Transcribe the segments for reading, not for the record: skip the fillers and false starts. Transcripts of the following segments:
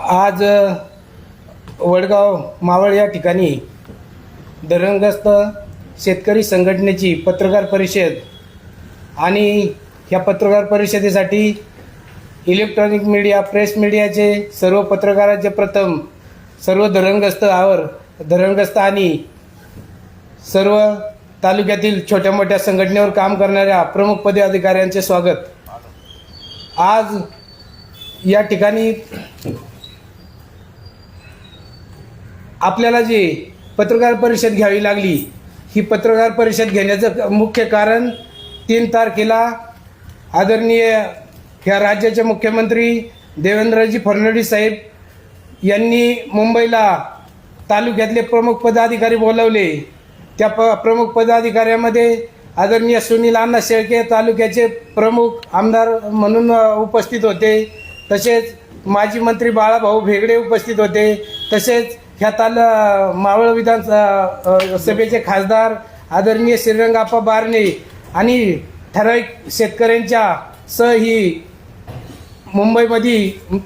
आज वडगाव मावळ या ठिकाणी धरणग्रस्त शेतकरी संघटनेची पत्रकार परिषद आणि ह्या पत्रकार परिषदेसाठी इलेक्ट्रॉनिक मीडिया प्रेस मीडियाचे सर्व पत्रकारांचे प्रथम सर्व धरणग्रस्त आणि सर्व तालुक्यातील छोट्या मोठ्या संघटनेवर काम करणाऱ्या प्रमुख पदाधिकाऱ्यांचे स्वागत। आज या ठिकाणी आपल्याला जी पत्रकार परिषद घ्यावी लागली, ही पत्रकार परिषद घेण्याचं मुख्य कारण 3 तारखेला आदरणीय ह्या राज्याचे मुख्यमंत्री देवेंद्रजी फडणवीस साहेब यांनी मुंबईला तालुक्यातले प्रमुख पदाधिकारी बोलवले। त्या प्रमुख पदाधिकाऱ्यांमध्ये आदरणीय सुनील अण्णा शेळके तालुक्याचे प्रमुख आमदार म्हणून उपस्थित होते, तसेच माजी मंत्री बाळाभाऊ भेगडे उपस्थित होते, तसेच ह्या मावळ विधानसभेचे खासदार आदरणीय श्रीरंगाप्पा बारणे आणि ठराविक शेतकऱ्यांच्या सह ही मुंबईमध्ये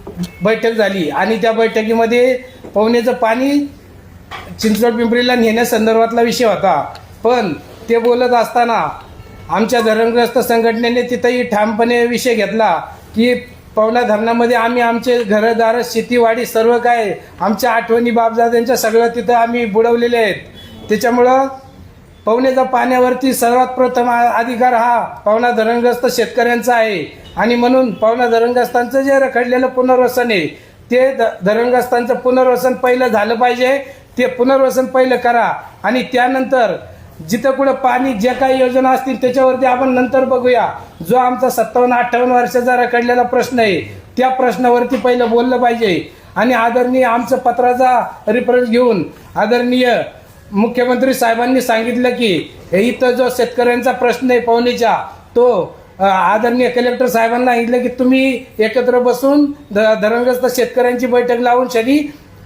बैठक झाली आणि त्या बैठकीमध्ये पवनेचं पाणी चिंचवड पिंपरीला नेण्यासंदर्भातला विषय होता। पण ते बोलत असताना आमच्या धरणग्रस्त संघटनेने तिथंही ठामपणे विषय घेतला की पवना धरणामध्ये आम्ही आमचे घरदार शेतीवाडी सर्व काय आमच्या आठवणी बापदाद्यांच्या सगळं तिथं आम्ही बुडवलेले आहेत। त्याच्यामुळं पवनेच्या पाण्यावरती सर्वात प्रथम अधिकार हा पवना धरणग्रस्त शेतकऱ्यांचा आहे आणि म्हणून पवना धरणग्रस्तांचं जे रखडलेलं पुनर्वसन आहे ते धरणग्रस्तांचं पुनर्वसन पहिलं झालं पाहिजे। ते पुनर्वसन पहिलं करा आणि त्यानंतर जिथं कुठं पाणी जे काही योजना असतील त्याच्यावरती आपण नंतर बघूया। जो आमचा 57-58 वर्षाचा रखडलेला प्रश्न आहे त्या प्रश्नावरती पहिलं बोललं पाहिजे आणि आदरणीय आमचं पत्राचा रिफरन्स घेऊन आदरणीय मुख्यमंत्री साहेबांनी सांगितलं की इथं जो शेतकऱ्यांचा प्रश्न आहे पवनेचा तो आदरणीय कलेक्टर साहेबांना सांगितलं की तुम्ही एकत्र बसून धरणग्रस्त शेतकऱ्यांची बैठक लावून शनी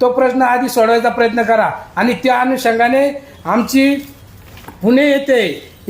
तो प्रश्न आधी सोडवायचा प्रयत्न करा आणि त्या अनुषंगाने आमची पुणे येथे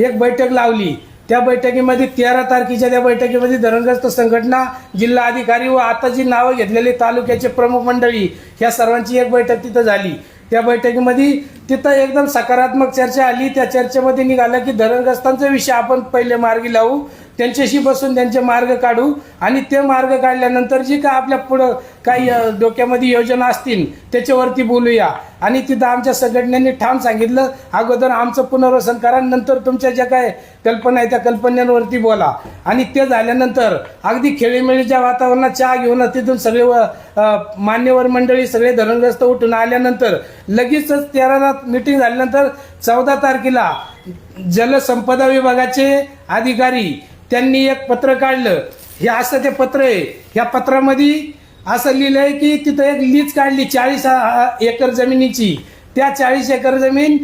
एक बैठक लावली। त्या बैठकीमध्ये 13 तारखेच्या त्या बैठकीमध्ये धरणग्रस्त संघटना जिल्हा अधिकारी व आता जी नावं घेतलेली तालुक्याचे प्रमुख मंडळी ह्या सर्वांची एक बैठक तिथं झाली। त्या बैठकीमध्ये तिथं एकदम सकारात्मक चर्चा आली। त्या चर्चेमध्ये निघालं की धरणग्रस्तांचा विषय आपण पहिले मार्गी लावू, त्यांच्याशी बसून त्यांचे मार्ग काढू आणि ते मार्ग काढल्यानंतर जी का आपल्या पुढं काही डोक्यामध्ये योजना असतील त्याच्यावरती बोलूया। आणि तिथं आमच्या संघटनेने ठाम सांगितलं अगोदर आमचं पुनर्वसन करा, नंतर तुमच्या ज्या काय कल्पना आहे त्या कल्पनेवरती बोला। आणि ते झाल्यानंतर अगदी खेळीमेळीच्या वातावरणात चहा घेऊन तिथून सगळे मान्यवर मंडळी सगळे धरणग्रस्त उठून आल्यानंतर लगेचच 13ला मीटिंग झाल्यानंतर 14 तारखेला जलसंपदा विभागाचे अधिकारी त्यांनी एक पत्र काढलं। हे असं ते पत्र आहे। ह्या पत्रामध्ये असं लिहिलंय की तिथं एक लीज काढली 40 एकर जमिनीची। त्या 40 एकर जमीन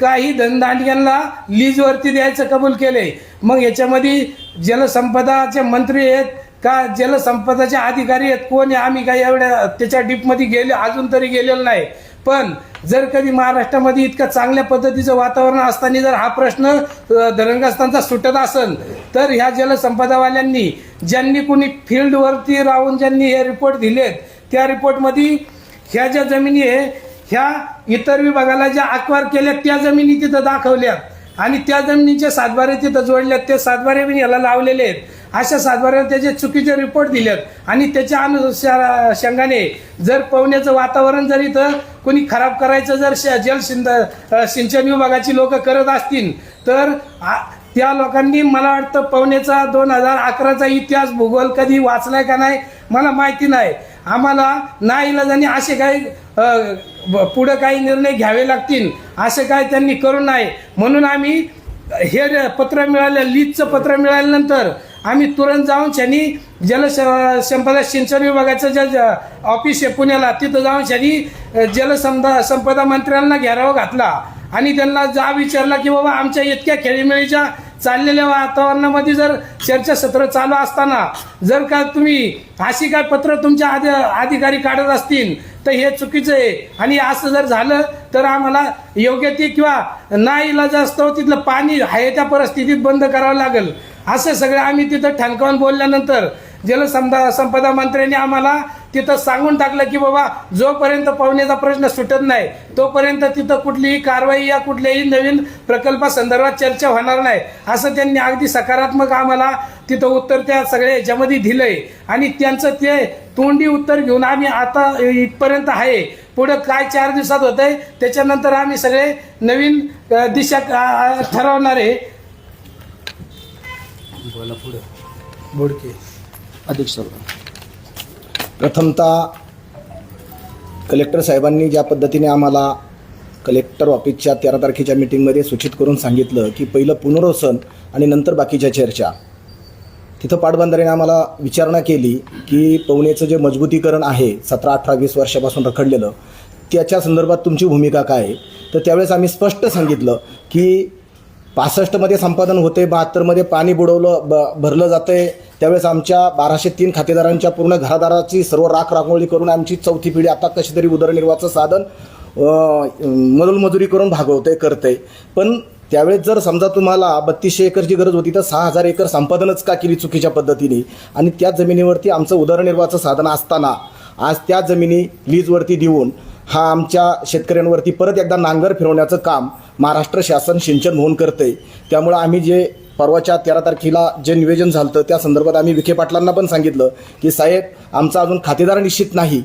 काही धनदांडग्यांना लीजवरती द्यायचं कबूल केलंय। मग याच्यामध्ये जलसंपदाचे मंत्री आहेत का जलसंपदाचे अधिकारी आहेत कोण आहे आम्ही काही एवढ्या त्याच्या डीपमध्ये अजून तरी गेलेलो नाही। पण जर कधी महाराष्ट्रामध्ये इतकं चांगल्या पद्धतीचं वातावरण असताना जर हा प्रश्न धरणग्रस्तांचा सुटत असेल तर ह्या जलसंपदावाल्यांनी ज्यांनी कुणी फील्डवरती राहून ज्यांनी हे रिपोर्ट दिलेत त्या रिपोर्टमध्ये ह्या ज्या जमिनी आहे ह्या इतर विभागाला ज्या अक्वायर केल्या त्या जमिनी तिथं दाखवल्यात आणि त्या जमिनीचे सातबारे तिथं जोडल्यात, ते सातबारे पण याला लावलेले आहेत। अशा सातबाऱ्यावर त्याचे चुकीचे रिपोर्ट दिलेत आणि त्याच्या अनुषंगाने जर पवण्याचं वातावरण जर इथं कोणी खराब करायचं जर सिंचन विभागाची लोक करत असतील तर त्या लोकांनी मला वाटतं पवनेचा 2011चा इतिहास भूगोल कधी वाचलाय का नाही मला माहिती नाही। आम्हाला नाईलाजाने असे काही पुढे काही निर्णय घ्यावे लागतील असे काय त्यांनी करू नये म्हणून आम्ही हे पत्र मिळालं लीजचं पत्र मिळाल्यानंतर आम्ही तुरंत जाऊन शनी जलसंपदा सिंचन विभागाचं जे ऑफिस आहे पुण्याला तिथं जाऊन शनी जलसंपदा मंत्र्यांना घेराव घातला आणि त्यांना जा विचारला की बाबा आमच्या इतक्या खेळीमेळीच्या चाललेल्या वातावरणामध्ये जर चर्चासत्र चालू असताना जर का तुम्ही अशी काय पत्र तुमच्या अधिकारी काढत असतील तर हे चुकीचं आहे आणि असं जर झालं तर आम्हाला योग्य ती किंवा नाईलाज असतो तिथलं पाणी आहे त्या परिस्थितीत बंद करावं लागेल असं सगळं आम्ही तिथं ठणकावून बोलल्यानंतर जलसंपदा मंत्र्यांनी आम्हाला तिथं सांगून टाकलं की बाबा जोपर्यंत पाण्याचा प्रश्न सुटत नाही तोपर्यंत तिथं कुठलीही कारवाई या कुठल्याही नवीन प्रकल्पासंदर्भात चर्चा होणार नाही असं त्यांनी अगदी सकारात्मक आम्हाला तिथं उत्तर त्या सगळ्या याच्यामध्ये दिलंय. आणि त्यांचं ते तोंडी उत्तर घेऊन आम्ही आता इथपर्यंत आहे. पुढं काय 4 दिवसात होत आहे त्याच्यानंतर आम्ही सगळे नवीन दिशा ठरवणार आहे. बोला पुढे बोडके अधिक सर. प्रथमतः कलेक्टर साहेबांनी ज्या पद्धतीने आम्हाला कलेक्टर ऑफिसच्या 13 तारखेच्या मीटिंगमध्ये सूचित करून सांगितलं की पहिलं पुनर्वसन आणि नंतर बाकीच्या चर्चा, तिथं पाटबंधारेने आम्हाला विचारणा केली की पवनेचं जे मजबूतीकरण आहे 17, 18, 20 वर्षापासून रखडलेलं त्याच्या संदर्भात तुमची भूमिका काय आहे. तर त्यावेळेस आम्ही स्पष्ट सांगितलं की 65मध्ये संपादन होते, 72मध्ये पाणी भरलं जातं आहे. त्यावेळेस आमच्या 1203 खातेदारांच्या पूर्ण घरादाराची सर्व राखरांगोळी करून आमची 4थी पिढी आता कशी तरी उदरनिर्वाहाचं साधन मोलमजुरी करून करते. पण त्यावेळेस जर समजा तुम्हाला 3200 एकरची गरज होती तर 6000 एकर संपादनच का केली चुकीच्या पद्धतीने, आणि त्या जमिनीवरती आमचं उदरनिर्वाहाचं साधन असताना आज त्या जमिनी लीजवरती देऊन हा आमच्या शेतकऱ्यांवरती परत एकदा नांगर फिरवण्याचं काम महाराष्ट्र शासन सिंचन म्हणून करते. त्यामुळं आम्ही जे परवाच्या 13 तारखेला जे निवेदन झालं होतं त्या संदर्भात आम्ही विखे पाटलांना पण सांगितलं की साहेब आमचा अजून खातेदार निश्चित नाही,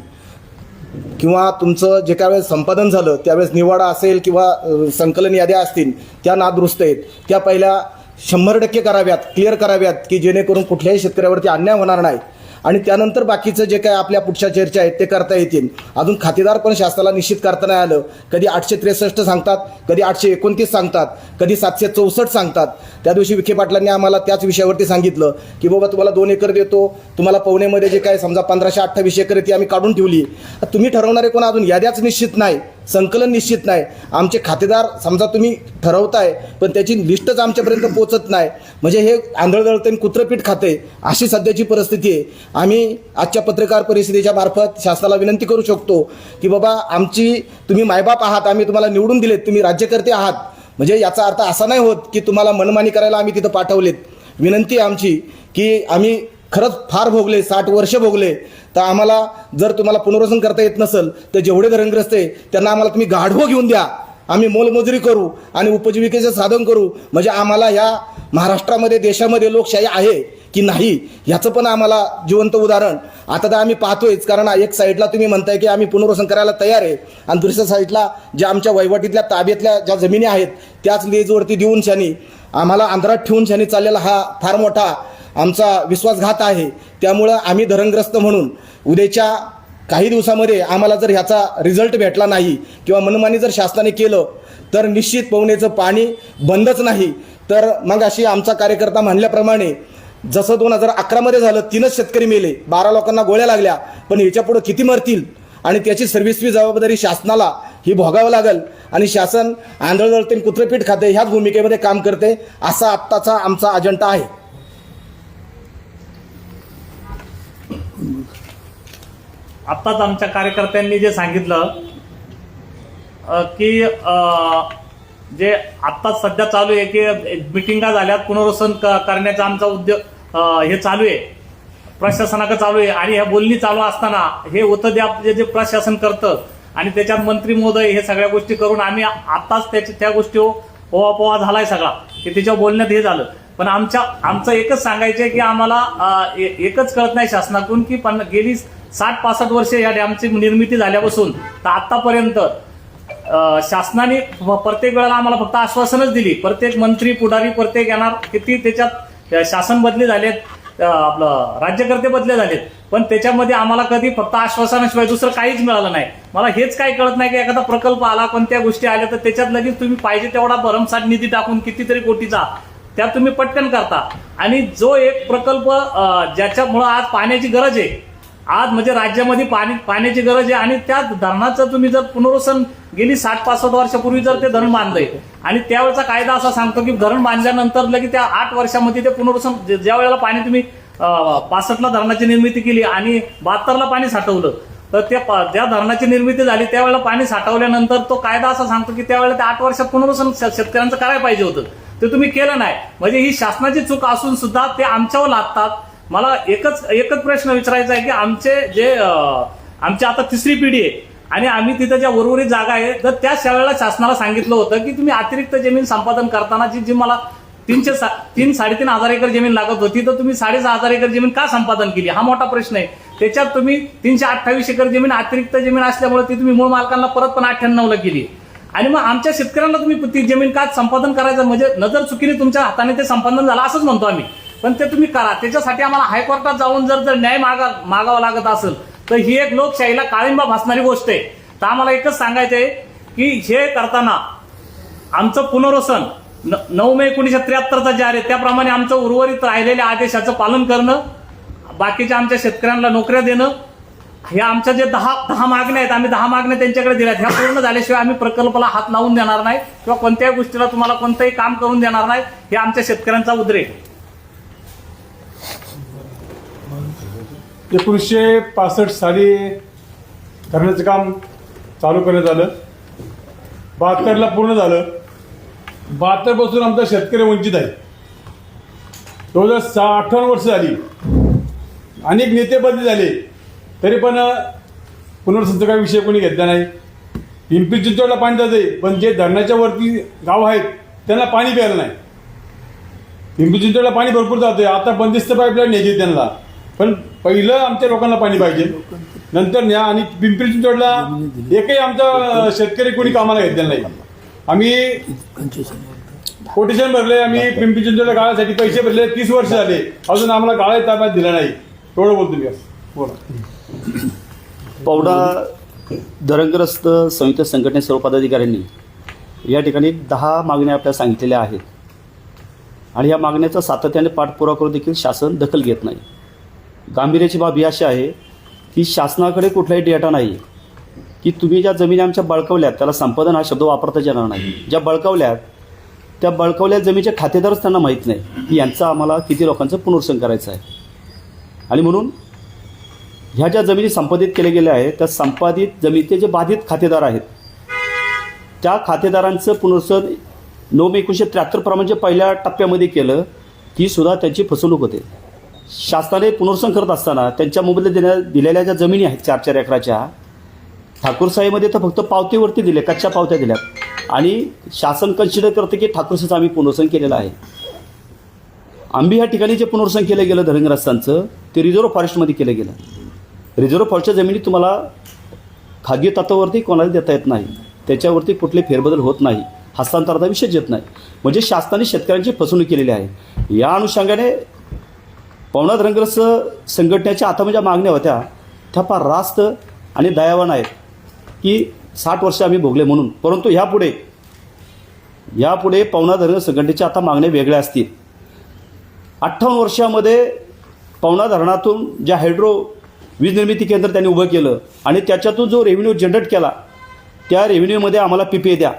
किंवा तुमचं जे काय वेळेस संपादन झालं त्यावेळेस निवाडा असेल किंवा संकलन याद्या असतील त्या नादुरुस्त आहेत, त्या पहिल्या 100% कराव्यात, क्लिअर कराव्यात की जेणेकरून कुठल्याही शेतकऱ्यावरती अन्याय होणार नाही. आणि त्यानंतर बाकीचं जे काय आपल्या पुढच्या चर्चा आहेत ते करता येतील. अजून खातेदार पण शासनाला निश्चित करता नाही आलं. कधी 863 सांगतात, कधी 829 सांगतात, कधी 764 सांगतात. त्या दिवशी विखे पाटलांनी आम्हाला त्याच विषयावरती सांगितलं की बाबा तुम्हाला 2 एकर देतो, तुम्हाला पवनेमध्ये जे काय समजा 1528 एकर ती आम्ही काढून ठेवली. तुम्ही ठरवणारे कोण अजून याद्याच निश्चित नाही, संकलन निश्चित नाही. आमचे खातेदार समजा तुम्ही ठरवताय पण त्याची लिस्टच आमच्यापर्यंत पोहोचत नाही. म्हणजे हे आंधळ दळतून कुत्रपीठ खाते अशी सध्याची परिस्थिती आहे. आम्ही आजच्या पत्रकार परिषदेच्या मार्फत शासनाला विनंती करू शकतो की बाबा आमची तुम्ही मायबाप आहात, आम्ही तुम्हाला निवडून दिलेत, तुम्ही राज्यकर्ते आहात. म्हणजे याचा अर्थ असा नाही होत की तुम्हाला मनमानी करायला आम्ही तिथं पाठवलेत. विनंती आहे आमची की आम्ही खरंच फार भोगले, 60 वर्ष भोगले. तर आम्हाला जर तुम्हाला पुनर्वसन करता येत नसेल तर जेवढे धरणग्रस्त आहे त्यांना आम्हाला तुम्ही गाढवं घेऊन द्या, आम्ही मोलमजुरी करू आणि उपजीविकेचं साधन करू. म्हणजे आम्हाला ह्या महाराष्ट्रामध्ये देशामध्ये लोकशाही आहे की नाही ह्याचं पण आम्हाला जिवंत उदाहरण आता तर आम्ही पाहतोयच. कारण एक साईडला तुम्ही म्हणताय की आम्ही पुनर्वसन करायला तयार आहे आणि दुसऱ्या साईडला ज्या आमच्या वहिवाटीतल्या ताब्यातल्या ज्या जमिनी आहेत त्याच लीजवरती देऊन शानी आम्हाला आंध्रात ठेवून शानी चाललेला हा फार मोठा आमचा विश्वासघात आहे. त्यामुळं आम्ही धरणग्रस्त म्हणून उद्याच्या काही दिवसामध्ये आम्हाला जर ह्याचा रिझल्ट भेटला नाही किंवा मनमानी जर शासनाने केलं तर निश्चित पवनेचं पाणी बंदच नाही. तर मग अशी आमचा कार्यकर्ता म्हणल्याप्रमाणे जसं 2011मध्ये झालं 3च शेतकरी मेले, 12 लोकांना गोळ्या लागल्या, पण ह्याच्या पुढे किती मरतील आणि त्याची सर्व्हिसवी जबाबदारी शासनाला ही भोगावं लागेल. आणि शासन आंधळ दळते कुत्रपीठ खाते ह्याच भूमिकेमध्ये काम करते असा आत्ताचा आमचा अजेंडा आहे. आत्ताच आमच्या कार्यकर्त्यांनी जे सांगितलं की जे आत्ताच सध्या चालू आहे की मिटिंगा झाल्यात, पुनर्वसन करण्याचा आमचा उद्योग हे चालू आहे, प्रशासनाकडे चालू आहे. आणि ह्या बोलणी चालू असताना हे होतं जे प्रशासन करतं आणि त्याच्यात मंत्री महोदय हे सगळ्या गोष्टी करून आम्ही आत्ताच त्या गोष्टी पोवा झालाय सगळा की त्याच्या बोलण्यात हे झालं. पण आमचं एकच सांगायचं आहे की आम्हाला एकच कळत नाही शासनातून की गेली 60-65 वर्ष या डॅमची निर्मिती झाल्यापासून तर आतापर्यंत शासनाने प्रत्येक वेळेला आम्हाला फक्त आश्वासनच दिली. प्रत्येक मंत्री पुढारी प्रत्येक येणार किती त्याच्यात शासन बदले झालेत, आपलं राज्यकर्ते बदले झालेत, पण त्याच्यामध्ये आम्हाला कधी फक्त आश्वासनाशिवाय दुसरं काहीच मिळालं नाही. मला हेच काही कळत नाही की एखादा प्रकल्प आला, कोणत्या गोष्टी आल्या तर त्याच्यात लगेच तुम्ही पाहिजे तेवढा भरमसाठ निधी टाकून कितीतरी कोटीचा त्यात तुम्ही पटकन करता. आणि जो एक प्रकल्प ज्याच्यामुळं आज पाण्याची गरज आहे, आज म्हणजे राज्यामध्ये पाण्याची गरज आहे आणि त्या धरणाचं तुम्ही जर पुनर्वसन गेली 60-65 वर्षापूर्वी जर ते धरण बांधलंय आणि त्यावेळेचा कायदा असा सांगतो की धरण बांधल्यानंतर लगेच त्या 8 वर्षामध्ये ते पुनर्वसन ज्या वेळेला पाणी तुम्ही 65ला धरणाची निर्मिती केली आणि 72ला पाणी साठवलं तर ज्या धरणाची निर्मिती झाली त्यावेळेला पाणी साठवल्यानंतर तो कायदा असा सांगतो की त्यावेळेला त्या 8 वर्षात पुनर्वसन शेतकऱ्यांचं करायला पाहिजे होतं, ते तुम्ही केलं नाही. म्हणजे ही शासनाची चूक असून सुद्धा ते आमच्यावर लादतात. मला एकच प्रश्न विचारायचा आहे की आमची आता तिसरी पिढी आहे आणि आम्ही तिथं ज्या उर्वरित जागा आहे तर त्याच वेळेला शासनाला सांगितलं होतं की तुम्ही अतिरिक्त जमीन संपादन करताना जी मला 3-3.5 एकर जमीन लागत होती तर तुम्ही 6,500 एकर जमीन का संपादन केली, हा मोठा प्रश्न आहे. त्याच्यात तुम्ही 328 एकर जमीन अतिरिक्त जमीन असल्यामुळे ती तुम्ही मूळ मालकांना परत पण 98ला केली आणि मग आमच्या शेतकऱ्यांना तुम्ही ती जमीन का संपादन करायचं, म्हणजे नजर चुकीने तुमच्या हाताने ते संपादन झालं असंच म्हणतो आम्ही. पण ते तुम्ही करा, त्याच्यासाठी आम्हाला हायकोर्टात जाऊन जर न्याय मागावा लागत असेल तर ही एक लोकशाहीला काळिंबा भासणारी गोष्ट आहे. तर आम्हाला एकच सांगायचं आहे की हे करताना आमचं पुनर्वसन 9 मे 1973चा जे आहे त्याप्रमाणे आमचं उर्वरित राहिलेल्या आदेशाचं पालन करणं, बाकीच्या आमच्या शेतकऱ्यांना नोकऱ्या देणं, हे आमच्या जे 10 मागण्या आहेत आम्ही 10 मागण्या त्यांच्याकडे दिल्यात, ह्या पूर्ण झाल्याशिवाय आम्ही प्रकल्पाला हात लावून देणार नाही किंवा कोणत्याही गोष्टीला तुम्हाला कोणतंही काम करून देणार नाही, हे आमच्या शेतकऱ्यांचा उद्रेक. 1965 साली करण्याचं काम चालू करण्यात आलं. 72ला पूर्ण झालं. 72 पासून आमचा शेतकरी वंचित आहे. 2058 वर्ष झाली. अनेक नेते बदली झाले तरी पण पुनर्वसनचा काही विषय कोणी घेतला नाही. पिंपरी चिंचवडला पाणी जाते पण जे धरणाच्या वरती गाव आहेत त्यांना पाणी प्यायला नाही. पिंपरी चिंचवडला पाणी भरपूर जाते, आता बंदिस्त पाईपलाईन न्यायची त्यांना, पण पहिलं आमच्या लोकांना पाणी पाहिजे, नंतर न्या. आणि पिंपरी चिंचवडला एकही आमचा शेतकरी कोणी कामाला घेतलेला नाही. आम्ही कोटेशन भरले, आम्ही पिंपरी चिंचवडच्या गाळासाठी पैसे भरले, 30 वर्ष झाले, अजून आम्हाला गाळा ताब्यात दिला नाही. एवढं बोलतो मी. बोला. पौडा धरणग्रस्त संयुक्त संघटने सर्व पदाधिकाऱ्यांनी या ठिकाणी 10 मागण्या आपल्याला सांगितलेल्या आहेत आणि या मागण्याचा सातत्याने पाठपुरावा करून देखील शासन दखल घेत नाही. गांभीर्याची बाब ही अशी आहे की शासनाकडे कुठलाही डेटा नाही की तुम्ही ज्या जमिनी आमच्या बळकावल्यात, त्याला संपादन हा शब्द वापरताच येणार नाही, ज्या बळकावल्यात त्या बळकावल्या जमिनीचे खातेदारच त्यांना माहीत नाही की यांचं आम्हाला किती लोकांचं पुनर्वसन करायचं आहे. आणि म्हणून ह्या ज्या जमिनी संपादित केल्या गेल्या आहेत त्या संपादित जमिनीचे जे बाधित खातेदार आहेत त्या खातेदारांचं पुनर्वसन 9 मे 1973 प्रमाणे जे पहिल्या टप्प्यामध्ये केलं ती सुद्धा त्यांची फसवणूक होते. शासनाने पुनर्वसन करत असताना त्यांच्या मोबदल्यात दिलेल्या ज्या जमिनी आहेत 4-4 एकराच्या, ठाकूरसाहेबमध्ये तर फक्त पावतीवरती दिले, कच्च्या पावत्या दिल्यात आणि शासन कन्सिडर करते की ठाकूरसाहेबचं आम्ही पुनर्वसन केलेलं आहे. आंबी ह्या ठिकाणी जे पुनर्वसन केलं गेलं धरणग्रस्तांचं ते रिझर्व्ह फॉरेस्टमध्ये केलं गेलं. रिझर्व्ह फॉरेस्टच्या जमिनी तुम्हाला खाजगी तत्वावरती कोणाला देता येत नाही, त्याच्यावरती कुठले फेरबदल होत नाही, हस्तांतराचा विषय येत नाही, म्हणजे शासनाने शेतकऱ्यांची फसवणूक केलेली आहे. या अनुषंगाने पवना धरणग्रस्त संघटनेच्या आता ज्या मागण्या होत्या त्या फार रास्त आणि दयावान आहेत की 60 वर्ष आम्ही भोगले म्हणून, परंतु यापुढे पवना धरणग्रस्त संघटनेच्या आता मागण्या वेगळ्या असतील. 58 वर्षामध्ये पवना धरणातून ज्या हायड्रो वीज निर्मिती केंद्र त्यांनी उभं केलं आणि त्याच्यातून जो रेव्हेन्यू जनरेट केला त्या रेव्हेन्यूमध्ये आम्हाला PPA द्या,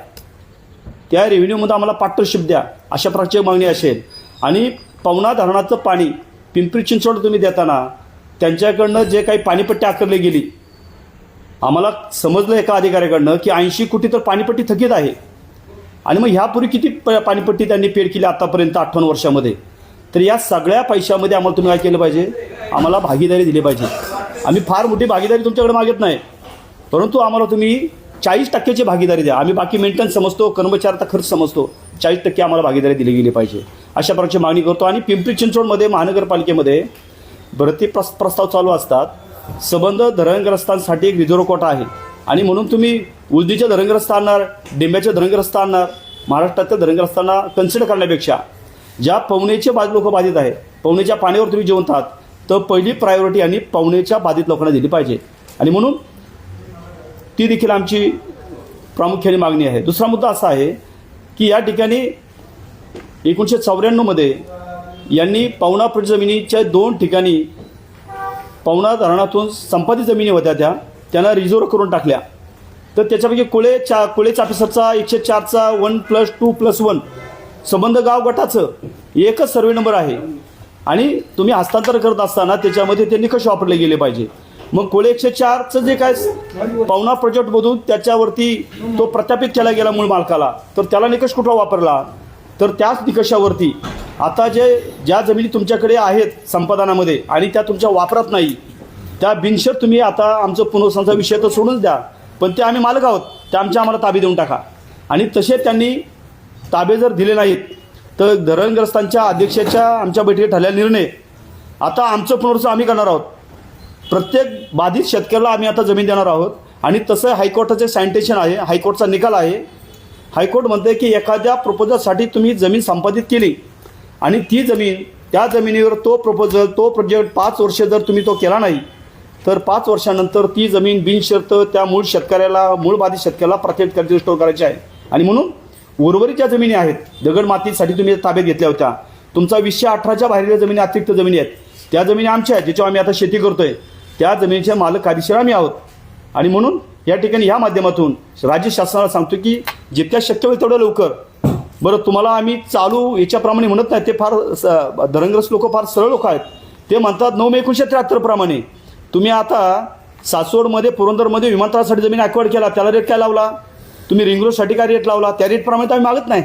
त्या रेव्हेन्यूमध्ये आम्हाला पार्टनरशिप द्या, अशा प्रकारची मागणी असेल. आणि पवना धरणाचं पाणी पिंपरी चिंचवड तुम्ही देताना त्यांच्याकडनं जे काही पाणीपट्टी आकारली गेली, आम्हाला समजलं एका अधिकाऱ्याकडनं की 80 कोटी तर पाणीपट्टी थकीत आहे. आणि मग ह्यापूर्वी किती पाणीपट्टी त्यांनी पेड केली आतापर्यंत 58 वर्षामध्ये. तर या सगळ्या पैशामध्ये आम्हाला तुम्ही काय केलं पाहिजे, आम्हाला भागीदारी दिली पाहिजे. आम्ही फार मोठी भागीदारी तुमच्याकडे मागत नाही, परंतु आम्हाला तुम्ही 40% भागीदारी द्या. आम्ही बाकी मेंटेनन्स समजतो, कर्मचाऱ्याचा खर्च समजतो, 40% आम्हाला भागीदारी दिली गेली पाहिजे, अशा प्रकारची मागणी करतो. आणि पिंपरी चिंचवडमध्ये महानगरपालिकेमध्ये भरती प्रस्ताव चालू असतात. संबंध धरणग्रस्तांसाठी एक रिझर्व्ह कोटा आहे आणि म्हणून तुम्ही उलदीच्या धरणग्रस्त आणणार, डिंब्याचे धरणग्रस्त आणणार, महाराष्ट्रातल्या धरणग्रस्तांना कन्सिडर करण्यापेक्षा ज्या पवनेचे लोक बाधित आहे, पवनेच्या पाण्यावर तुम्ही जिवंत आहात, तर पहिली प्रायोरिटी आणि पवनेच्या बाधित लोकांना दिली पाहिजे. आणि म्हणून ती देखील आमची प्रामुख्याने मागणी आहे. दुसरा मुद्दा असा आहे की या ठिकाणी 1994मध्ये यांनी पवना जमिनीच्या 2 ठिकाणी पवना धरणातून संपादित जमिनी होत्या त्यांना रिझर्व्ह करून टाकल्या. तर त्याच्यापैकी कोळेच ऑफिसरचा 104चा 1+2+1 संबंध गाव गटाचं एकच सर्वे नंबर आहे आणि तुम्ही हस्तांतर करत असताना त्याच्यामध्ये ते निकष वापरले गेले पाहिजे. मग कोळे 104चं जे काय पवना प्रोजेक्टमधून त्याच्यावरती तो प्रस्थापित केला गेला मूळ मालकाला, तर त्याला निकष कुठला वापरला, तर त्याच निकषावरती आता ज्या जमिनी तुमच्याकडे आहेत संपादनामध्ये आणि त्या तुमच्या वापरात नाही, त्या बिनशर्त तुम्ही आता आमचं पुनर्वसनाचा विषय तर सोडूनच द्या, पण ते आम्ही मालक आहोत, ते आम्हाला ताबे देऊन टाका. आणि तसे त्यांनी ताबे जर दिले नाहीत तर धरणग्रस्तांच्या अध्यक्षाच्या आमच्या बैठकीत ठरलेला निर्णय, आता आमचं पुनर्वसन आम्ही करणार आहोत. प्रत्येक बाधित शेतकऱ्याला आम्ही आता जमीन देणार आहोत. आणि तसं हायकोर्टाचे सँटेशन आहे, हायकोर्टचा निकाल आहे. हायकोर्ट म्हणते की एखाद्या प्रपोजलसाठी तुम्ही जमीन संपादित केली आणि ती जमीन, त्या जमिनीवर तो प्रपोजल, तो प्रोजेक्ट 5 वर्ष जर तुम्ही तो केला नाही तर 5 वर्षानंतर ती जमीन बिनशर्त त्या मूळ शेतकऱ्याला, मूळ बाधित शेतकऱ्याला प्रत्येक कर्ज स्टोर करायची आहे. आणि म्हणून उर्वरित ज्या जमिनी आहेत, दगडमातीसाठी तुम्ही ताब्यात घेतल्या होत्या, तुमचा 218च्या बाहेरील जमिनी, अतिरिक्त जमिनी आहेत, त्या जमिनी आमच्या आहेत, ज्याच्यावर आम्ही आता शेती करतोय, त्या जमिनीचे मालक कायदेशीर आम्ही आहोत. आणि म्हणून या ठिकाणी या माध्यमातून राज्य शासनाला सांगतो की जितक्या शक्य होईल तेवढं लवकर, बरं तुम्हाला आम्ही चालू याच्याप्रमाणे म्हणत नाही, ते फार धरणग्रस्त लोक फार सरळ लोक आहेत. ते म्हणतात 9 मे 1973 प्रमाणे तुम्ही आता सासवडमध्ये, पुरंदरमध्ये विमानतळासाठी जमीन ॲक्वायर्ड केला, त्याला रेट काय लावला, तुम्ही रिंग रोडसाठी काय रेट लावला, त्या रेटप्रमाणे तर आम्ही मागत नाही.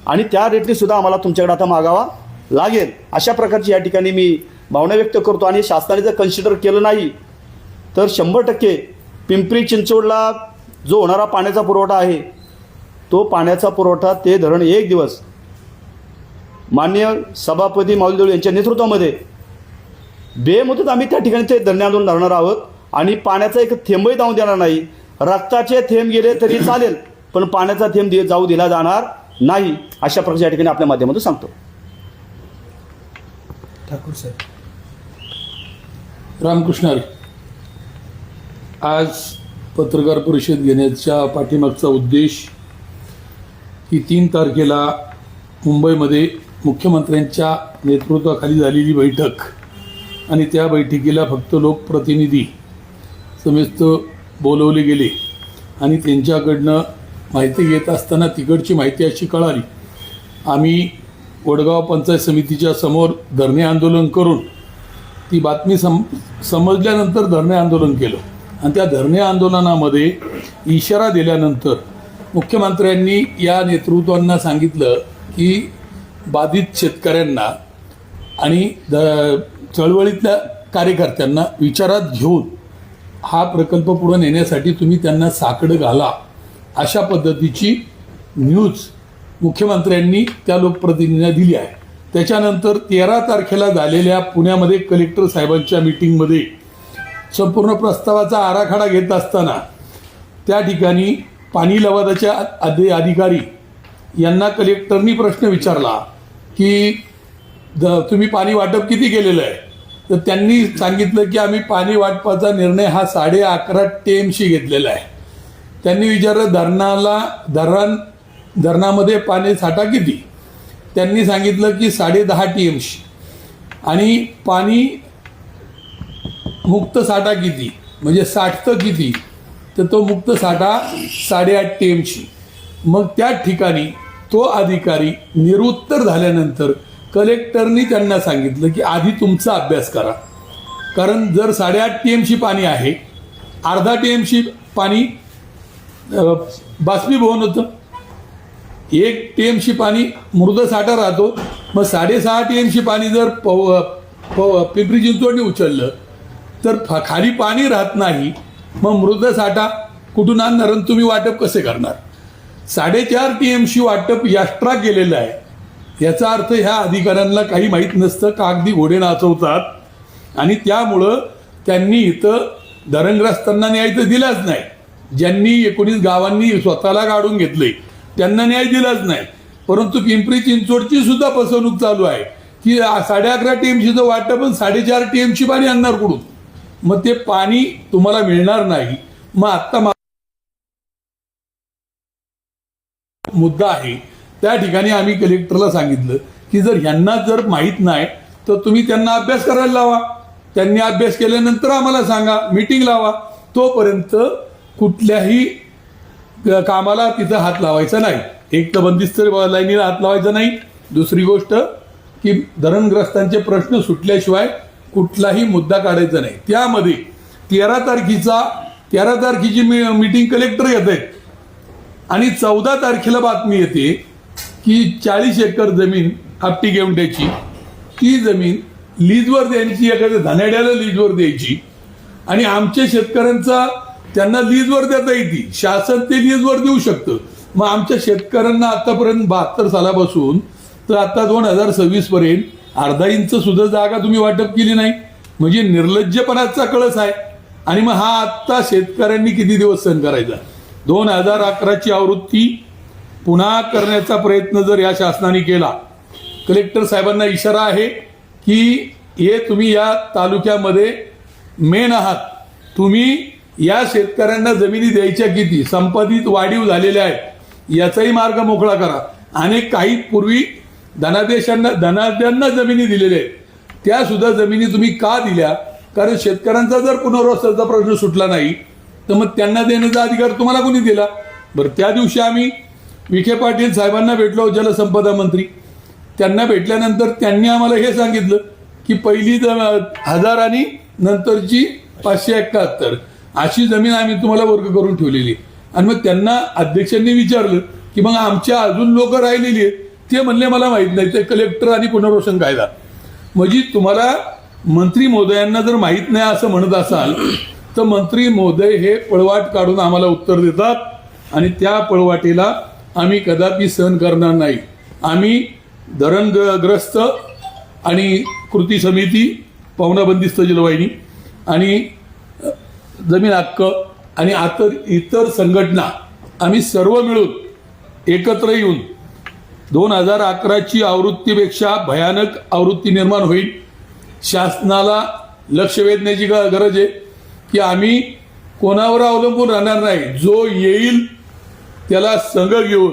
आणि त्या रेटने सुद्धा आम्हाला तुमच्याकडे आता मागावा लागेल. अशा प्रकारची या ठिकाणी मी भावना व्यक्त करतो. आणि शासनाने जर कन्सिडर केलं नाही तर 100% पिंपरी चिंचवडला जो होणारा पाण्याचा पुरवठा आहे, तो पाण्याचा पुरवठा ते धरण एक दिवस माननीय सभापती माऊली देवळे यांच्या नेतृत्वामध्ये बेमुदत आम्ही त्या ठिकाणी ते धरणे आंदोलन धरणार आहोत. आणि पाण्याचा एक थेंबही जाऊ देणार नाही. रक्ताचे थेंब गेले तरी चालेल, पण पाण्याचा थेंब जाऊ दिला जाणार नाही. अशा प्रकारच्या या ठिकाणी आपल्या माध्यमातून सांगतो. ठाकूर साहेब. रामकृष्ण हरी. आज पत्रकार परिषद घेण्याच्या पाठीमागचा उद्देश की 3 तारखेला मुंबईमध्ये मुख्यमंत्र्यांच्या नेतृत्वाखाली झालेली बैठक आणि त्या बैठकीला फक्त लोकप्रतिनिधी समेत बोलवले गेले आणि त्यांच्याकडनं माहिती घेत असताना तिकडची माहिती अशी कळाली. आम्ही वडगाव पंचायत समितीच्या समोर धरणे आंदोलन करून ती बातमी समजल्यानंतर धरणे आंदोलन केलं. आणि त्या धरणे आंदोलनामध्ये इशारा दिल्यानंतर मुख्यमंत्र्यांनी या नेतृत्वांना सांगितलं की बाधित शेतकऱ्यांना आणि चळवळीतल्या कार्यकर्त्यांना विचारात घेऊन हा प्रकल्प पुढे नेण्यासाठी तुम्ही त्यांना साकडं घाला, अशा पद्धतीची न्यूज मुख्यमंत्र्यांनी त्या लोकप्रतिनिधींना दिली आहे. त्याच्यानंतर 13 तारखेला झालेल्या पुण्यामध्ये कलेक्टर साहेबांच्या मीटिंगमध्ये संपूर्ण प्रस्तावाचा आराखडा घेत असताना त्या ठिकाणी पाणी लवादाच्या अधिकारी यांना कलेक्टरनी प्रश्न विचारला की तुम्ही पाणी वाटप किती केलेलं आहे. तर त्यांनी सांगितलं की आम्ही पाणी वाटपाचा निर्णय हा 11.5 TMC घेतलेला आहे. त्यांनी विचारलं धरणामध्ये पाणी साठा किती. त्यांनी सांगितलं की 10.5 TMC. आणि पाणी मुक्त साठा किती, म्हणजे साठतं किती, तर तो मुक्त साठा 8.5 TMC. मग त्या ठिकाणी तो अधिकारी निरुत्तर झाल्यानंतर कलेक्टरनी त्यांना सांगितलं की आधी तुमचा अभ्यास करा, कारण जर 8.5 TMC पाणी आहे, अर्धा TMC पाणी बाष्पीभवन होतं, 1 TMC पाणी मृद साठा राहतो. मग 6.5 TMC पाणी जर पिंपरी चिंचवडने उचललं तर खाली पाणी राहत नाही. मग मृद साठा कुठून आणणार आणि तुम्ही वाटप कसे करणार. 4.5 TMC वाटप एक्स्ट्रा केलेलं आहे. याचा अर्थ ह्या अधिकाऱ्यांना काही माहीत नसतं, कागदी घोडे नाचवतात. आणि त्यामुळं त्यांनी इथं धरणग्रस्तांना न्याय तर दिलाच नाही. ज्यांनी 19 गावांनी स्वतःला काढून घेतले त्यांना न्याय दिलाच नाही. परंतु पिंपरी चिंचवडची सुद्धा फसवणूक चालू आहे की 11.5 TMCचं वाटप पण 4.5 TMC पाणी आणणार कुठून. मग ते पाणी तुम्हाला मिळणार नाही. मग आत्ता मुद्दा आहे त्या ठिकाणी आम्ही कलेक्टरला सांगितलं की ह्यांना जर माहीत नाही तर तुम्ही त्यांना अभ्यास करायला लावा. त्यांनी अभ्यास केल्यानंतर आम्हाला सांगा, मीटिंग लावा. तोपर्यंत कुठल्याही कामाला तिथं हात लावायचा नाही. एक तर बंदिस्त लाईनीला हात लावायचा नाही. दुसरी गोष्ट की धरणग्रस्तांचे प्रश्न सुटल्याशिवाय कुठलाही मुद्दा काढायचा नाही. त्यामध्ये 13 तारखेची मीटिंग कलेक्टर घेत आहेत आणि 14 तारखेला बातमी येते की 40 एकर जमीन आपटी गेवंड्याची, ती जमीन लीजवर द्यायची, एखाद्या धनाड्याला लीजवर द्यायची आणि आमच्या शेतकऱ्यांचा त्यांना लीजवर देता येते, शासन ते लीजवर देऊ शकतं. मग आमच्या शेतकऱ्यांना आतापर्यंत 72 सालापासून तर आता 2026 पर्यंत अर्धा इंच सुद्धा जागा तुम्ही वाटप केली नाही, म्हणजे निर्लज्जपणाचा कळस आहे. आणि मग हा आत्ता शेतकऱ्यांनी किती दिवस सहन करायचा? 2011ची आवृत्ती पुन्हा करण्याचा प्रयत्न जर या शासनाने केला, कलेक्टर साहेबांना इशारा आहे की हे तुम्ही या तालुक्यामध्ये मेन आहात, तुम्ही या शेतकऱ्यांना जमिनी द्यायच्या किती, संपादित वाढीव झालेल्या आहेत याचाही मार्ग मोकळा करा. आणि काही पूर्वी धनाद्यांना जमिनी दिलेल्या आहेत, त्या सुद्धा जमिनी तुम्ही का दिल्या? कारण शेतकऱ्यांचा जर पुनर्वसनाचा प्रश्न सुटला नाही तर मग त्यांना देण्याचा अधिकार तुम्हाला कोणी दिला? बरं, त्या दिवशी आम्ही विखे पाटील साहेबांना भेटलो, जलसंपदा मंत्री. त्यांना भेटल्यानंतर त्यांनी आम्हाला हे सांगितलं की पहिली 1000 आणि नंतरची 571 अशी जमीन आम्ही तुम्हाला वर्ग करून ठेवलेली. आणि मग त्यांना अध्यक्षांनी विचारलं की मग आमच्या अजून लोक राहिलेली आहेत, ते म्हणले मला माहित नाही, ते कलेक्टर आणि पुनर्वसन कायदा. म्हणजे तुम्हाला मंत्री महोदयांना जर माहीत नाही असं म्हणत असाल तर मंत्री महोदय हे पळवाट काढून आम्हाला उत्तर देतात आणि त्या पळवाटीला आम्ही कदापि सहन करणार नाही. आम्ही धरणग्रस्त आणि कृती समिती, पाहुणा बंदिस्त जलवाहिनी आणि जमीन हक्क आणि इतर संघटना आम्ही सर्व मिळून एकत्र येऊन 2011ची आवृत्तीपेक्षा भयानक आवृत्ती निर्माण होईल. शासनाला लक्ष वेधण्याची गरज आहे की आम्ही कोणावर अवलंबून राहणार नाही. जो येईल त्याला संघ घेऊन,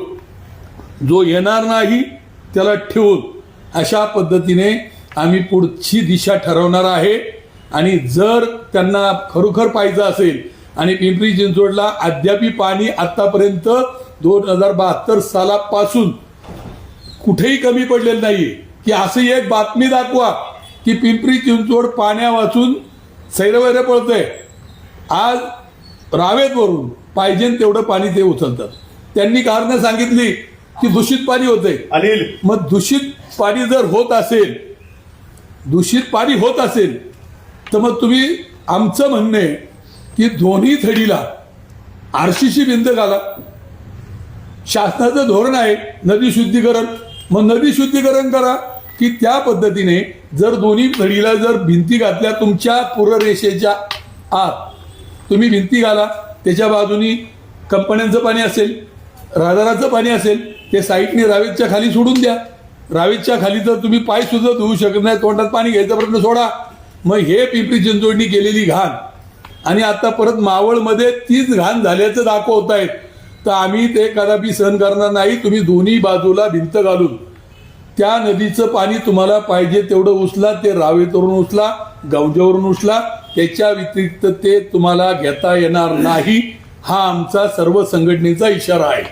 जो येणार नाही त्याला ठेवून, अशा पद्धतीने आम्ही पुढची दिशा ठरवणार आहे. आणि जर त्यांना खरोखर पाहिजे असेल आणि पिंपरी चिंचवडला अद्यापी पाणी आतापर्यंत 2072 सालापासून कुठेही कमी पडलेलं नाहीये, की असं एक बातमी दाखवा की पिंपरी चिंचवड पाण्या वाचून सैरवैर पळतंय. आज रावेतवरून पाहिजे तेवढं पाणी ते उचलतात. त्यांनी कारणं सांगितली की दूषित पाणी होतंय. अनिल, मग दूषित पाणी जर होत असेल तर मग तुम्ही, आमचं म्हणणं आहे की दोन्ही थडीला आरसीसी भिंत घाला. शासनाचं धोरण आहे नदी शुद्धीकरण, मग नदी शुद्धीकरण करा की त्या पद्धतीने जर दोन्ही थडीला जर भिंती घातल्या, तुमच्या पूररेषेच्या आत तुम्ही भिंती घाला, त्याच्या बाजूनी कंपन्यांचं पाणी असेल, राहदाराचं पाणी असेल, ते साईटने रावेतच्या खाली सोडून द्या. रावेतच्या खाली तर तुम्ही पाय सुद्धा धुवू शकत नाही, तोंडात पाणी घ्यायचा प्रश्न सोडा. मग हे पिंपरी चिंचवडनी केलेली घाण आणि आता परत मावळमध्ये तीच घाण झाल्याचं दाखवत आहेत, तर आम्ही ते कदापि सहन करणार नाही. तुम्ही दोन्ही बाजूला भिंत घालून त्या नदीचं पाणी तुम्हाला पाहिजे तेवढं उचला, ते रावेतवरून उचला, गवजावरून उचला, त्याच्या व्यतिरिक्त ते तुम्हाला घेता येणार नाही. हा आमचा सर्व संघटनेचा इशारा आहे.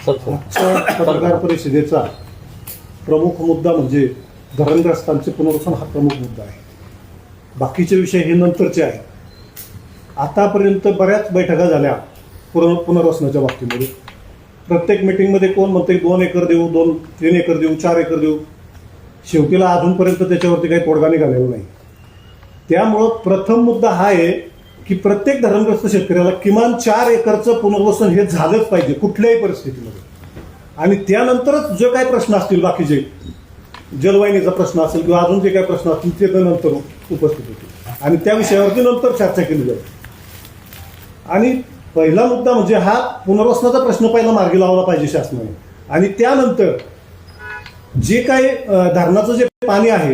पत्रकार परिषदेचा प्रमुख मुद्दा म्हणजे धरणग्रस्तांचे पुनर्वसन हा प्रमुख मुद्दा आहे. बाकीचे विषय हे नंतरचे आहेत. आतापर्यंत बऱ्याच बैठका झाल्या पुनर्वसनाच्या बाबतीमध्ये. प्रत्येक मीटिंगमध्ये कोण म्हणते 2 एकर देऊ, 3 एकर देऊ, 4 एकर देऊ. शेवटीला अजूनपर्यंत त्याच्यावरती काही तोडगा निघालेला नाही. त्यामुळं प्रथम मुद्दा हा आहे की प्रत्येक धरणग्रस्त शेतकऱ्याला किमान 4 एकरचं पुनर्वसन हे झालंच पाहिजे कुठल्याही परिस्थितीमध्ये. आणि त्यानंतरच जे काही प्रश्न असतील, बाकीचे जलवाहिनीचा प्रश्न असेल किंवा अजून जे काही प्रश्न असतील ते नंतर उपस्थित होतील आणि त्या विषयावरती नंतर चर्चा केली जाईल. आणि पहिला मुद्दा म्हणजे हा पुनर्वसनाचा प्रश्न पहिला मार्गी लावला पाहिजे शासनाने. आणि त्यानंतर जे काही धरणाचं जे पाणी आहे,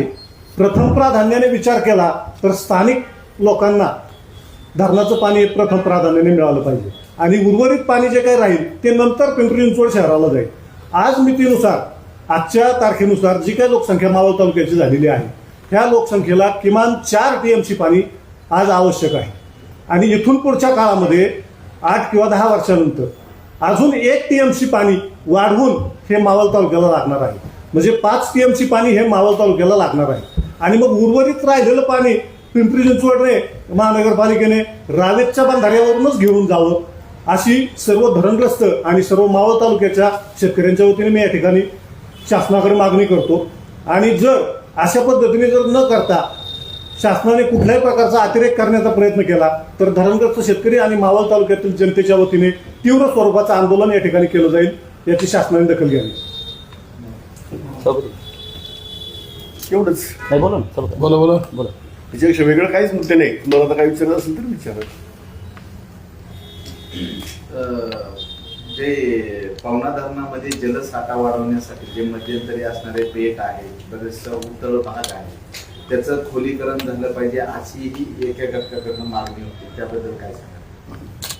प्रथम प्राधान्याने विचार केला तर स्थानिक लोकांना धरणाचं पाणी प्रथम प्राधान्याने मिळालं पाहिजे आणि उर्वरित पाणी जे काही राहील ते नंतर पिंपरी चिंचवड शहराला जाईल. आज मितीनुसार, आजच्या तारखेनुसार जी काही लोकसंख्या मावळ तालुक्याची झालेली आहे, ह्या लोकसंख्येला किमान 4 TMC पाणी आज आवश्यक आहे. आणि इथून पुढच्या काळामध्ये 8 किंवा 10 वर्षानंतर अजून 1 TMC पाणी वाढवून हे मावळ तालुक्याला लागणार आहे. म्हणजे 5 TMC पाणी हे मावळ तालुक्याला लागणार आहे. आणि मग उर्वरित राहिलेलं पाणी पिंपरी चिंचवडने, महानगरपालिकेने रावेतच्या बंधाऱ्यावरूनच घेऊन जावं, अशी सर्व धरणग्रस्त आणि सर्व मावळ तालुक्याच्या शेतकऱ्यांच्या वतीने मी या ठिकाणी शासनाकडे मागणी करतो. आणि जर अशा पद्धतीने जर न करता शासनाने कुठल्याही प्रकारचा अतिरेक करण्याचा प्रयत्न केला तर धरणग्रस्त शेतकरी आणि मावळ तालुक्यातील जनतेच्या वतीने तीव्र स्वरूपाचं आंदोलन या ठिकाणी केलं जाईल, याची शासनाने दखल घ्यावी. एवढंच. नाही बोला ना सभापती. बोला बोला. बोला. त्याच्यापेक्षा वेगळं काहीच मुद्दे नाही. तुम्हाला आता काही विचारायचं असेल तर विचारा. जे पवना धरणामध्ये जलसाठा वाढवण्यासाठी जे मध्यंतरी असणारे बेट आहे, बरेचसा उथळ भाग आहे, त्याचं खोलीकरण झालं पाहिजे अशी ही एका घटकाकडनं मागणी होती. त्याबद्दल काय सांगा?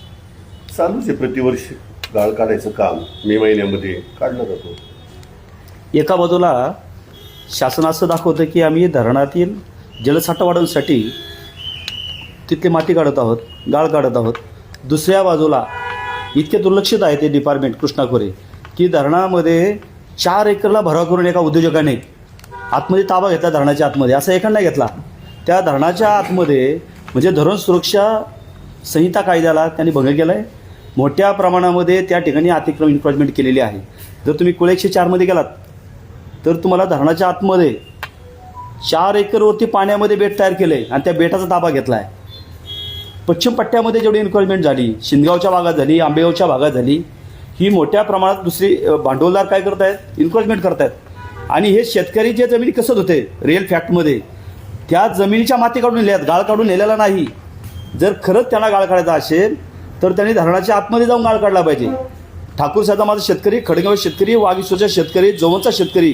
चालूच आहे प्रतिवर्षी गाळ काढायचं काम मे महिन्यामध्ये काढलं जातो. एका बाजूला शासन असं दाखवतं की आम्ही धरणातील जलसाठा वाढवण्यासाठी तिथली माती काढत आहोत, गाळ काढत आहोत. दुसऱ्या बाजूला इतके दुर्लक्षित आहे ते डिपार्टमेंट कृष्णा खोरे की धरणामध्ये 4 एकरला भराव करून एका उद्योजकाने आतमध्ये ताबा घेतला. धरणाच्या आतमध्ये असा एकाने नाही घेतला. त्या धरणाच्या आतमध्ये म्हणजे धरण सुरक्षा संहिता कायद्याला त्यांनी भंग केला आहे. मोठ्या प्रमाणामध्ये त्या ठिकाणी अतिक्रमण इन्क्रोचमेंट केलेली आहे. जर तुम्ही कुल 104मध्ये गेलात तर तुम्हाला धरणाच्या आतमध्ये 4 एकरवरती पाण्यामध्ये बेट तयार केलं आहे आणि त्या बेटाचा ताबा घेतला आहे. पश्चिम पट्ट्यामध्ये जेवढी इन्क्रोचमेंट झाली, शिंदगावच्या भागात झाली, आंबेगावच्या भागात झाली, ही मोठ्या प्रमाणात दुसरी भांडवलदार काय करत आहेत, इन्क्रोचमेंट करत आहेत. आणि हे शेतकरी जे जमिनी कसत होते रिअल फॅक्टमध्ये त्या जमिनीच्या माती काढून नेल्यात, गाळ काढून नेलेला नाही. जर खरंच त्यांना गाळ काढायचा असेल तर त्यांनी धरणाच्या आतमध्ये जाऊन गाळ काढला पाहिजे. ठाकूर साहेब माझा शेतकरी, खडगाव शेतकरी, वाघिसोचा शेतकरी, जोवनचा शेतकरी,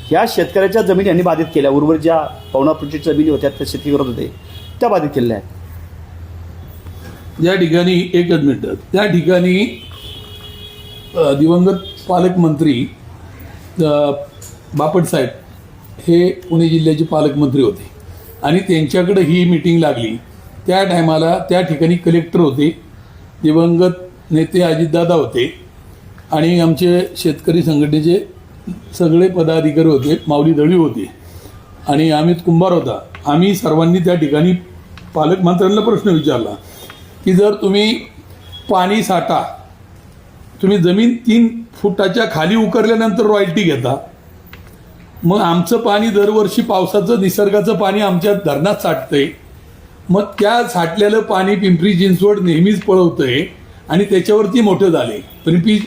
ह्या शेतकऱ्याच्या जमिनी यांनी बाधित केल्या. उर्वरित ज्या पवना प्रोजेक्टच्या जमिनी होत्या त्या शेती करत होते त्या बाधित केलेल्या आहेत. या ठिकाणी एकच मिनिट, त्या ठिकाणी दिवंगत पालकमंत्री बापट साहेब हे पुणे जिल्ह्याचे पालकमंत्री होते आणि त्यांच्याकडे ही मीटिंग लागली. त्या टायमाला त्या ठिकाणी कलेक्टर होते, दिवंगत नेते अजितदादा होते आणि आमचे शेतकरी संघटनेचे सगळे पदाधिकारी होते, माऊली दळवी होते आणि अमित कुंभार होता. आम्ही सर्वांनी त्या ठिकाणी पालकमंत्र्यांना प्रश्न विचारला की जर तुम्ही पाणी साठा तुम्ही जमीन 3 फुटाच्या खाली उकरल्यानंतर रॉयल्टी घेता, मग आमचं पाणी दरवर्षी पावसाचं निसर्गाचं पाणी आमच्या धरणात साठतंय, मग त्या साठलेलं पाणी पिंपरी चिंचवड नेहमीच पळवतंय आणि त्याच्यावरती मोठं झाले.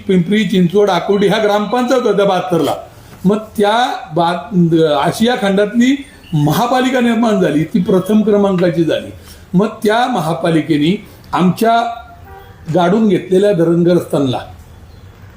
पिंपरी चिंचवड आकुर्डी ह्या ग्रामपंचायत होत्या 72ला. मग त्या आशिया खंडातली महापालिका निर्माण झाली, ती प्रथम क्रमांकाची झाली. मग त्या महापालिकेने आमच्या गाडून घेतलेल्या धरणग्रस्तांना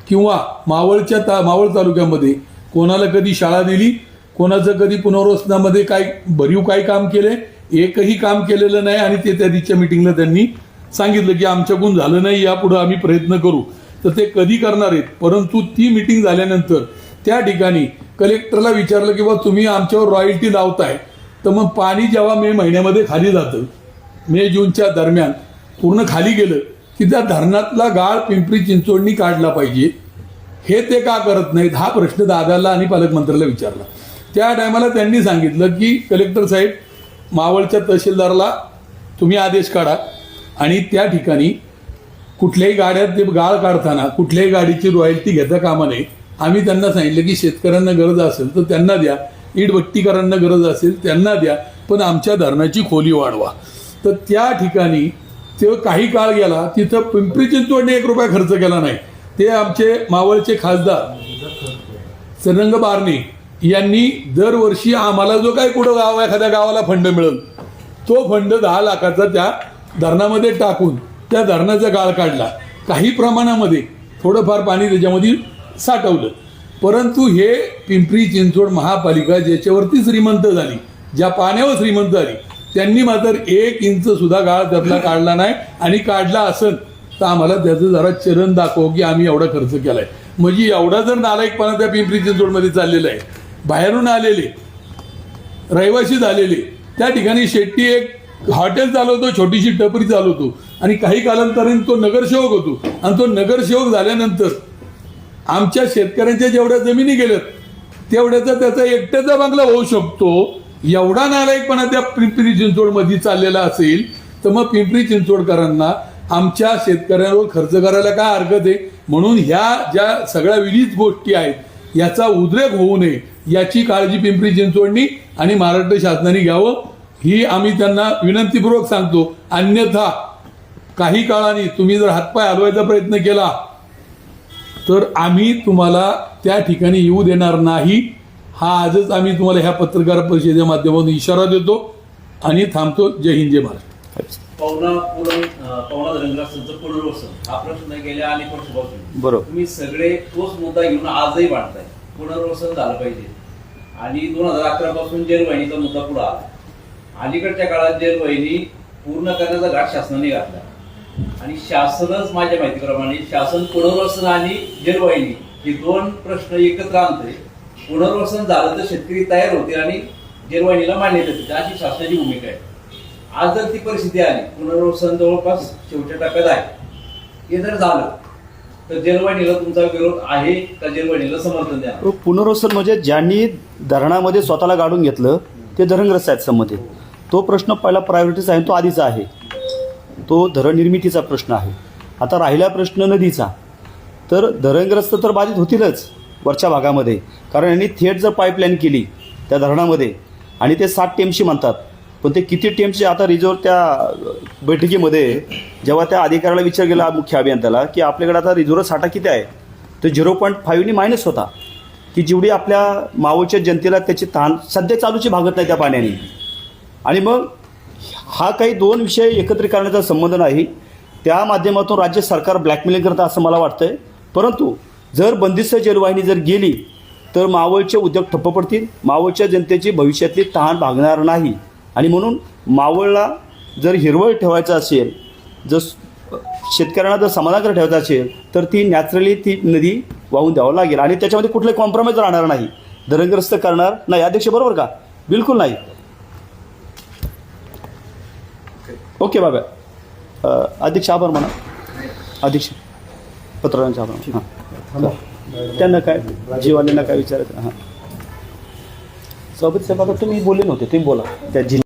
किंवा मावळ तालुक्यामध्ये कोणाला कधी शाळा दिली, कोणाचं कधी पुनर्वसनामध्ये काय भरीव काय काम केले, एकही काम केलेलं नाही. आणि ते त्या दिवशीच्या मिटिंगला त्यांनी सांगितलं की आमच्याकडून झालं नाही, यापुढे आम्ही प्रयत्न करू. तर ते कधी करणार आहेत. परंतु ती मिटिंग झाल्यानंतर त्या ठिकाणी कलेक्टरला विचारलं की बा तुम्ही आमच्यावर रॉयल्टी लावताय, तर मग पाणी जेव्हा मे महिन्यामध्ये खाली जातं, मे जूनच्या दरम्यान पूर्ण खाली गेलं की त्या धरणातला गाळ पिंपरी चिंचवडनी काढला पाहिजे. हे ते का करत नाहीत हा प्रश्न दादाला आणि पालकमंत्र्याला विचारला. त्या टायमाला त्यांनी सांगितलं की कलेक्टर साहेब, मावळच्या तहसीलदारला तुम्ही आदेश काढा आणि त्या ठिकाणी कुठल्याही गाड्यात ते गाळ काढताना कुठल्याही गाडीची रॉयल्टी घेता कामा नये. आम्ही त्यांना सांगितलं की शेतकऱ्यांना गरज असेल तर त्यांना द्या, इटभट्टीकरांना गरज असेल त्यांना द्या, पण आमच्या धरणाची खोली वाढवा. तर त्या ठिकाणी ते काही काळ गेला, तिथं पिंपरी चिंचवडने 1 रुपया खर्च केला नाही. ते आमचे मावळचे खासदार सरंग बारणे यांनी दरवर्षी आम्हाला जो काही कुठं गाव एखाद्या गावाला फंड मिळेल तो फंड 10 लाखाचा त्या धरणामध्ये टाकून त्या धरणाचा गाळ काढला. काही प्रमाणामध्ये थोडंफार पाणी त्याच्यामध्ये साठवलं. परंतु हे पिंपरी चिंचवड महापालिका ज्याच्यावरती श्रीमंत झाली, ज्या पाण्यावर श्रीमंत झाली, त्यांनी मात्र 1 इंच सुद्धा गाळ त्यातला काढला नाही. आणि काढला असेल तर आम्हाला त्याचं जरा चरण दाखव की आम्ही एवढा खर्च केलाय. म्हणजे एवढा जर नालायकपणा त्या पिंपरी चिंचवडमध्ये चाललेला आहे. बाहेरून आलेले रहिवासी झालेले त्या ठिकाणी शेट्टी एक हॉटेल चालवतो, छोटीशी टपरी चालवतो आणि काही कालांतराने तो नगरसेवक होतो. आणि तो नगरसेवक झाल्यानंतर आमच्या शेतकऱ्यांच्या जेवढ्या जमिनी गेल्यात तेवढ्याचा त्याचा एकट्याचा बंगला होऊ शकतो. एवढा नालायकपणा त्या पिंपरी चिंचवडमध्ये चाललेला असेल तर मग पिंपरी चिंचवडकरांना आमच्या शेतकऱ्यांवर खर्च करायला काय हरकत आहे. म्हणून ह्या ज्या सगळ्या विविध गोष्टी आहेत याचा उद्रेक होऊ नये याची काळजी पिंपरी चिंचवडनी आणि महाराष्ट्र शासनाने घ्यावं ही आम्ही त्यांना विनंतीपूर्वक सांगतो. अन्यथा काही काळाने तुम्ही जर हातपाय हलवायचा प्रयत्न केला तर आम्ही तुम्हाला त्या ठिकाणी येऊ देणार नाही. हा आजच आम्ही तुम्हाला ह्या पत्रकार परिषदेच्या माध्यमातून इशारा देतो आणि थांबतो. जय हिंद, जय महाराष्ट्र. पवना धरणग्रस्तांचं पुनर्वसन हा प्रश्न गेल्या अनेक वर्षापासून बरोबर. तुम्ही सगळे तोच मुद्दा घेऊन आजही मांडताय. पुनर्वसन झालं पाहिजे आणि 2011 पासून जेलवाहिनीचा मुद्दा पुढे आला. अलीकडच्या काळात जेलवाहिनी पूर्ण करण्याचा घाट शासनाने घातला आणि शासनच माझ्या माहितीप्रमाणे शासन पुनर्वसन आणि जेलवाहिनी हे दोन प्रश्न एकत्र आणतंय. पुनर्वसन झालं तर शेतकरी तयार होतील आणि जेलवाहिनीला मान्यता देतील अशी शासनाची भूमिका आहे. आज जर ती परिस्थिती आली, पुनर्वसन जवळपास शेवटच्या टप्प्यात आहे, हे जर झालं तर जेलवाहिनीला तुमचा विरोध आहे का जेलवाहिनीला समर्थन द्या? पुनर्वसन म्हणजे ज्यांनी धरणामध्ये स्वतःला गाडून घेतलं ते धरणग्रस्त आहेत संमती. तो प्रश्न पहिला प्रायोरिटीचा आहे, तो आधीचा आहे. तो धरण निर्मितीचा प्रश्न आहे. आता राहिला प्रश्न नदीचा, तर धरणग्रस्त तर बाधित होतीलच वरच्या भागामध्ये, कारण यांनी थेट जर पाईपलाईन केली त्या धरणामध्ये आणि ते 7 टेम्सची म्हणतात, पण ते किती टेम्सचे आता रिझर्व त्या बैठकीमध्ये जेव्हा त्या अधिकाऱ्याला विचार केला मुख्य अभियंत्याला की आपल्याकडे आता रिझर्व साठा किती आहे, तर 0.5 मायनस होता की जेवढी आपल्या मावळच्या जनतेला त्याची तहान सध्या चालूची भागत नाही त्या पाण्याने. आणि मग हा काही 2 विषय एकत्रित करण्याचा संबंध नाही. त्या माध्यमातून राज्य सरकार ब्लॅकमेलिंग करतं असं मला वाटतंय. परंतु जर बंदिस्त जेलवाहिनी जर गेली तर मावळचे उद्योग ठप्प पडतील, मावळच्या जनतेची भविष्यातली तहान भागणार नाही. आणि म्हणून मावळला जर हिरवळ ठेवायचं असेल, जर शेतकऱ्यांना जर समाधानकर ठेवायचं असेल तर ती नॅचरली ती नदी वाहून द्यावं लागेल आणि त्याच्यामध्ये कुठले कॉम्प्रोमाइज राहणार नाही. धरणग्रस्त करणार नाही. अध्यक्ष बरोबर का? बिलकुल नाही. ओके बाबा. अध्यक्ष आभार म्हणा. अध्यक्ष पत्रकारांचे आभार. हां, त्यांना काय जीवाल्यांना काय विचारायचं? हां, सभापती साहेब आता तुम्ही बोलले नव्हते, तुम्ही बोला त्या जिल्हा